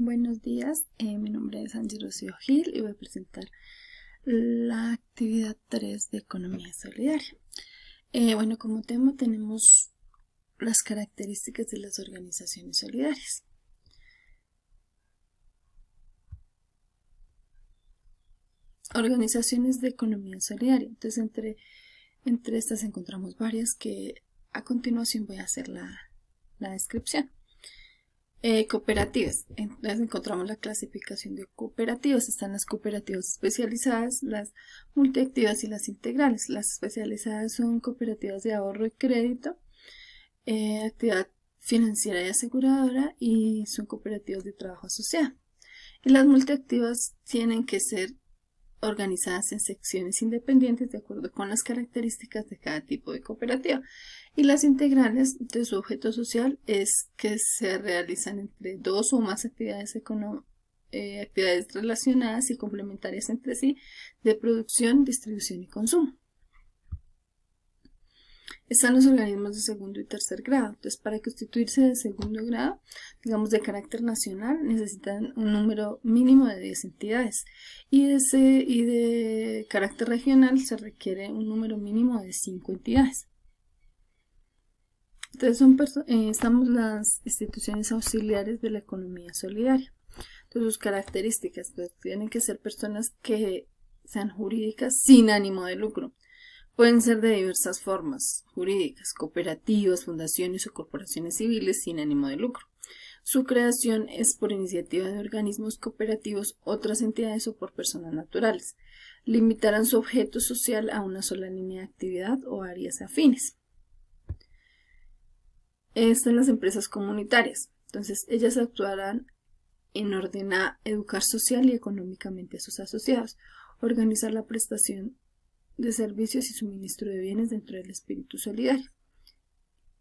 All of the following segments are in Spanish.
Buenos días, mi nombre es Angie Rocío Gil y voy a presentar la actividad 3 de Economía Solidaria. Como tema tenemos las características de las organizaciones solidarias. Organizaciones de economía solidaria. Entonces, entre estas encontramos varias que a continuación voy a hacer la descripción. Cooperativas. Entonces encontramos la clasificación de cooperativas. Están las cooperativas especializadas, las multiactivas y las integrales. Las especializadas son cooperativas de ahorro y crédito, actividad financiera y aseguradora, y son cooperativas de trabajo asociado. Y las multiactivas tienen que ser organizadas en secciones independientes de acuerdo con las características de cada tipo de cooperativa. Y las integrales, de su objeto social es que se realizan entre dos o más actividades relacionadas y complementarias entre sí de producción, distribución y consumo. Están los organismos de segundo y tercer grado. Entonces, para constituirse de segundo grado, digamos de carácter nacional, necesitan un número mínimo de 10 entidades. Y de carácter regional se requiere un número mínimo de 5 entidades. Entonces, estamos las instituciones auxiliares de la economía solidaria. Entonces, sus características tienen que ser personas que sean jurídicas sin ánimo de lucro. Pueden ser de diversas formas jurídicas, cooperativas, fundaciones o corporaciones civiles sin ánimo de lucro. Su creación es por iniciativa de organismos cooperativos, otras entidades o por personas naturales. Limitarán su objeto social a una sola línea de actividad o áreas afines. Están las empresas comunitarias. Entonces, ellas actuarán en orden a educar social y económicamente a sus asociados, organizar la prestación de servicios y suministro de bienes dentro del espíritu solidario,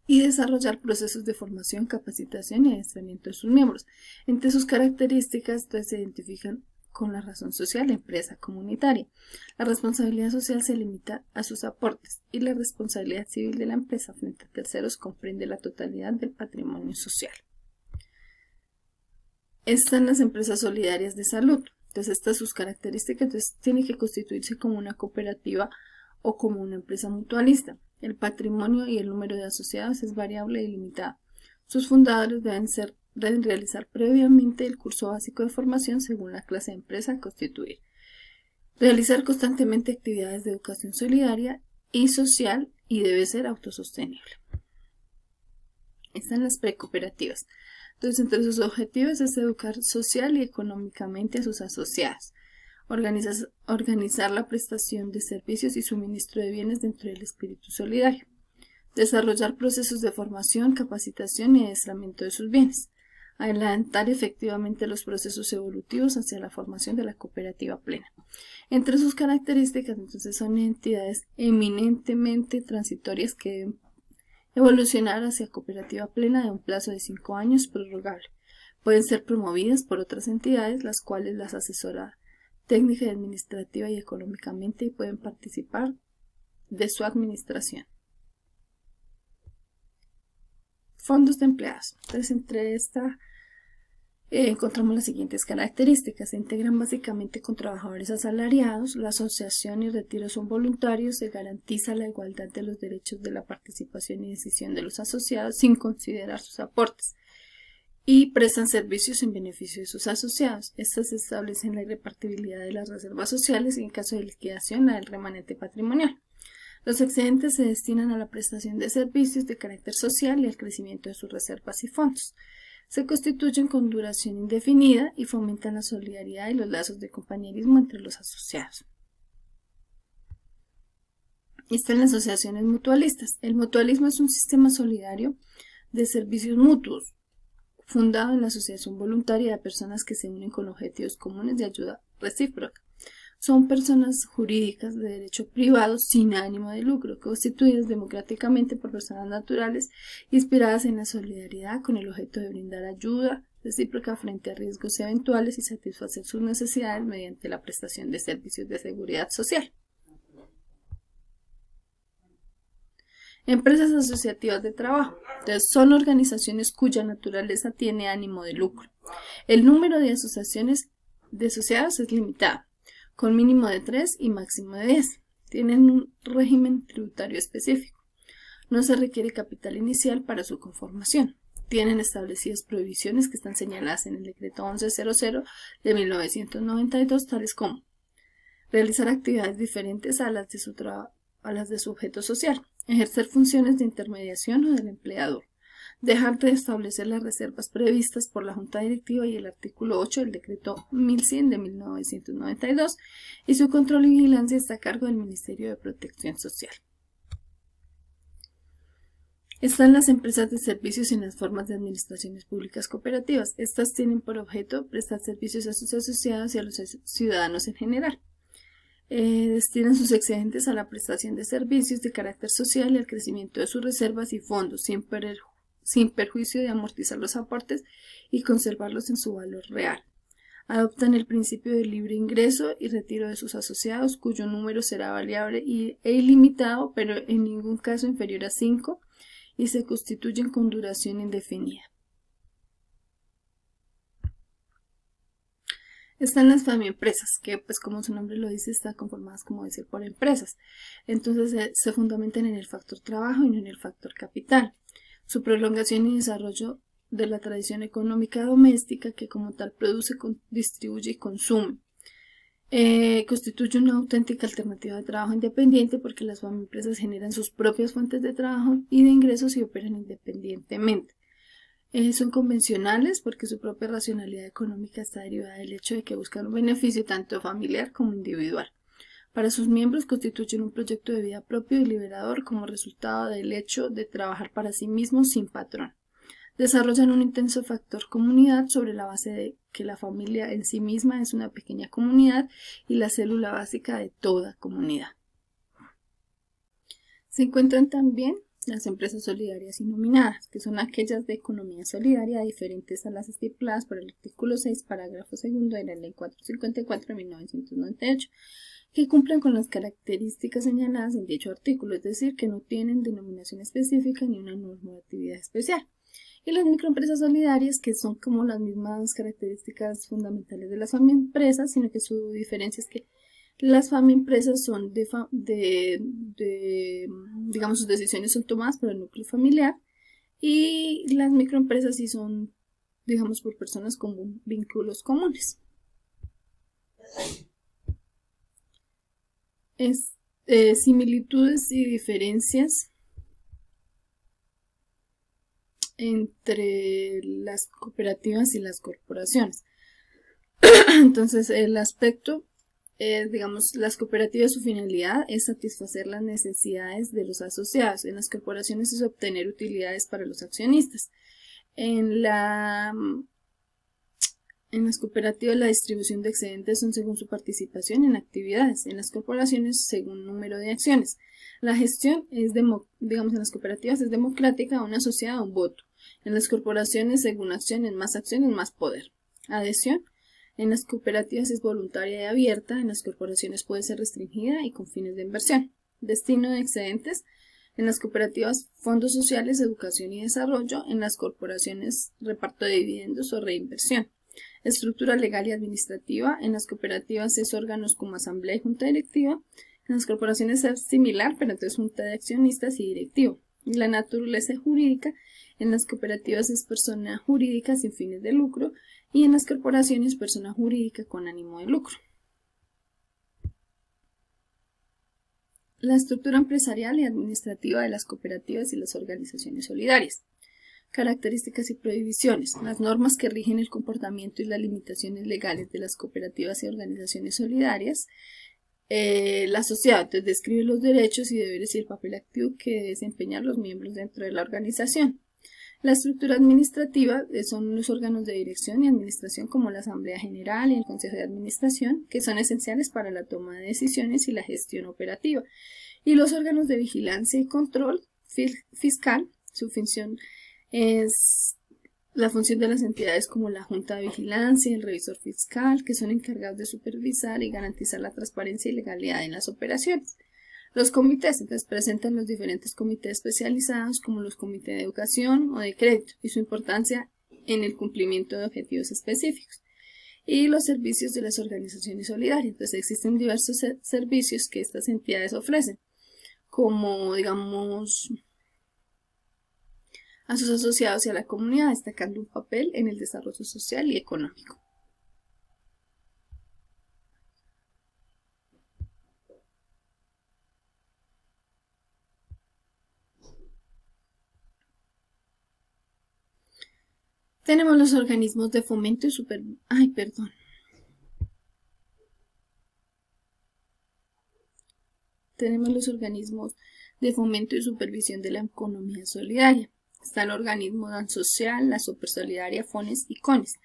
y desarrollar procesos de formación, capacitación y adiestramiento de sus miembros. Entre sus características se identifican con la razón social, la empresa comunitaria. La responsabilidad social se limita a sus aportes y la responsabilidad civil de la empresa frente a terceros comprende la totalidad del patrimonio social. Están las empresas solidarias de salud. Entonces, estas sus características. Entonces, tiene que constituirse como una cooperativa o como una empresa mutualista. El patrimonio y el número de asociados es variable y limitado. Sus fundadores deben realizar previamente el curso básico de formación según la clase de empresa a constituir. Realizar constantemente actividades de educación solidaria y social y debe ser autosostenible. Están las precooperativas. Entonces, entre sus objetivos es educar social y económicamente a sus asociados, organizar la prestación de servicios y suministro de bienes dentro del espíritu solidario, desarrollar procesos de formación, capacitación y adiestramiento de sus bienes, adelantar efectivamente los procesos evolutivos hacia la formación de la cooperativa plena. Entre sus características, entonces, son entidades eminentemente transitorias que deben evolucionar hacia cooperativa plena de un plazo de 5 años prorrogable. Pueden ser promovidas por otras entidades, las cuales las asesora técnica, administrativa y económicamente, y pueden participar de su administración. Fondos de empleados. Entonces, entre esta encontramos las siguientes características. Se integran básicamente con trabajadores asalariados, la asociación y retiro son voluntarios, se garantiza la igualdad de los derechos de la participación y decisión de los asociados sin considerar sus aportes, y prestan servicios en beneficio de sus asociados. Estas establecen la irrepartibilidad de las reservas sociales y en caso de liquidación la del remanente patrimonial. Los excedentes se destinan a la prestación de servicios de carácter social y al crecimiento de sus reservas y fondos. Se constituyen con duración indefinida y fomentan la solidaridad y los lazos de compañerismo entre los asociados. Están las asociaciones mutualistas. El mutualismo es un sistema solidario de servicios mutuos, fundado en la asociación voluntaria de personas que se unen con objetivos comunes de ayuda recíproca. Son personas jurídicas de derecho privado sin ánimo de lucro, constituidas democráticamente por personas naturales, inspiradas en la solidaridad con el objeto de brindar ayuda recíproca frente a riesgos eventuales y satisfacer sus necesidades mediante la prestación de servicios de seguridad social. Empresas asociativas de trabajo. Entonces, son organizaciones cuya naturaleza tiene ánimo de lucro. El número de asociaciones de asociados es limitado, con mínimo de 3 y máximo de 10. Tienen un régimen tributario específico. No se requiere capital inicial para su conformación. Tienen establecidas prohibiciones que están señaladas en el decreto 1100 de 1992, tales como realizar actividades diferentes a las de su objeto social, ejercer funciones de intermediación o del empleador, dejar de establecer las reservas previstas por la Junta Directiva y el artículo 8 del decreto 1100 de 1992, y su control y vigilancia está a cargo del Ministerio de Protección Social. Están las empresas de servicios en las formas de administraciones públicas cooperativas. Estas tienen por objeto prestar servicios a sus asociados y a los ciudadanos en general. Destinan sus excedentes a la prestación de servicios de carácter social y al crecimiento de sus reservas y fondos, sin perjuicio de amortizar los aportes y conservarlos en su valor real. Adoptan el principio del libre ingreso y retiro de sus asociados, cuyo número será variable e ilimitado, pero en ningún caso inferior a 5, y se constituyen con duración indefinida. Están las FAMIempresas, que pues como su nombre lo dice, están conformadas, como decir, por empresas. Entonces se fundamentan en el factor trabajo y no en el factor capital. Su prolongación y desarrollo de la tradición económica doméstica, que como tal produce, distribuye y consume. Constituye una auténtica alternativa de trabajo independiente porque las FAMIempresas generan sus propias fuentes de trabajo y de ingresos y operan independientemente. Son convencionales porque su propia racionalidad económica está derivada del hecho de que buscan un beneficio tanto familiar como individual. Para sus miembros constituyen un proyecto de vida propio y liberador como resultado del hecho de trabajar para sí mismos sin patrón. Desarrollan un intenso factor comunidad sobre la base de que la familia en sí misma es una pequeña comunidad y la célula básica de toda comunidad. Se encuentran también las empresas solidarias y nominadas, que son aquellas de economía solidaria diferentes a las estipuladas por el artículo 6, parágrafo 2 de la Ley 454 de 1998, que cumplen con las características señaladas en dicho artículo, es decir, que no tienen denominación específica ni una normatividad especial. Y las microempresas solidarias, que son como las mismas características fundamentales de las FAMIempresas, sino que su diferencia es que las FAMIempresas son digamos, sus decisiones son tomadas por el núcleo familiar, y las microempresas sí son, digamos, por personas con vínculos comunes. Similitudes y diferencias entre las cooperativas y las corporaciones. Entonces, el aspecto, digamos, las cooperativas, su finalidad es satisfacer las necesidades de los asociados. En las corporaciones es obtener utilidades para los accionistas. En las cooperativas la distribución de excedentes son según su participación en actividades. En las corporaciones según número de acciones. La gestión es, digamos, en las cooperativas es democrática, un asociado, un voto. En las corporaciones según acciones, más poder. Adhesión. En las cooperativas es voluntaria y abierta, en las corporaciones puede ser restringida y con fines de inversión. Destino de excedentes. En las cooperativas, fondos sociales, educación y desarrollo. En las corporaciones, reparto de dividendos o reinversión. Estructura legal y administrativa. En las cooperativas es órganos como asamblea y junta directiva. En las corporaciones es similar, pero entonces junta de accionistas y directivo. La naturaleza jurídica. En las cooperativas es persona jurídica sin fines de lucro y en las corporaciones persona jurídica con ánimo de lucro. La estructura empresarial y administrativa de las cooperativas y las organizaciones solidarias. Características y prohibiciones. Las normas que rigen el comportamiento y las limitaciones legales de las cooperativas y organizaciones solidarias. El asociado describe los derechos y deberes y el papel activo que deben desempeñar los miembros dentro de la organización. La estructura administrativa son los órganos de dirección y administración como la Asamblea General y el Consejo de Administración, que son esenciales para la toma de decisiones y la gestión operativa. Y los órganos de vigilancia y control fiscal, su función es la función de las entidades como la Junta de Vigilancia y el Revisor Fiscal, que son encargados de supervisar y garantizar la transparencia y legalidad en las operaciones. Los comités, entonces, presentan los diferentes comités especializados como los comités de educación o de crédito, y su importancia en el cumplimiento de objetivos específicos. Y los servicios de las organizaciones solidarias. Entonces existen diversos servicios que estas entidades ofrecen, como digamos a sus asociados y a la comunidad, destacando un papel en el desarrollo social y económico. Tenemos los organismos de fomento y Tenemos los organismos de fomento y supervisión de la economía solidaria. Está el organismo DAN Social, la Supersolidaria, FONES y CONES.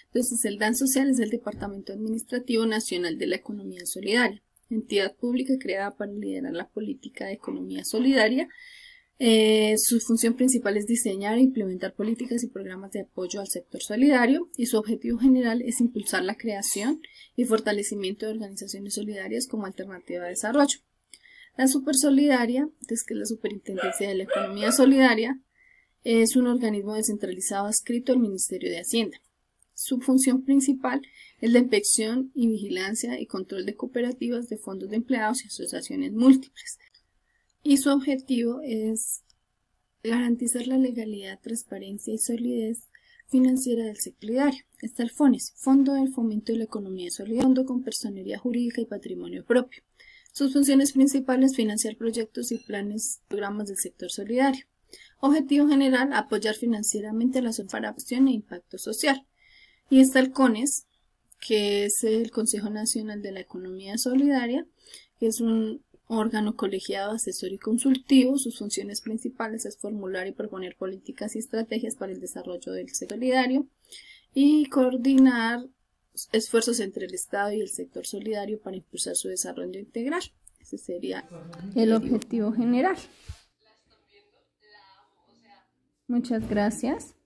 Entonces, el DAN Social es el Departamento Administrativo Nacional de la Economía Solidaria, entidad pública creada para liderar la política de economía solidaria. Su función principal es diseñar e implementar políticas y programas de apoyo al sector solidario, y su objetivo general es impulsar la creación y fortalecimiento de organizaciones solidarias como alternativa de desarrollo. La Supersolidaria, que es la Superintendencia de la Economía Solidaria, es un organismo descentralizado adscrito al Ministerio de Hacienda. Su función principal es la inspección y vigilancia y control de cooperativas, de fondos de empleados y asociaciones múltiples. Y su objetivo es garantizar la legalidad, transparencia y solidez financiera del sector solidario. Está el FONES, Fondo de Fomento de la Economía Solidaria, fondo con personería jurídica y patrimonio propio. Sus funciones principales: financiar proyectos y programas del sector solidario. Objetivo general: apoyar financieramente a la acción e impacto social. Y está el CONES, que es el Consejo Nacional de la Economía Solidaria, que es un órgano colegiado, asesor y consultivo. Sus funciones principales es formular y proponer políticas y estrategias para el desarrollo del sector solidario y coordinar esfuerzos entre el Estado y el sector solidario para impulsar su desarrollo integral. Ese sería el objetivo general. Muchas gracias.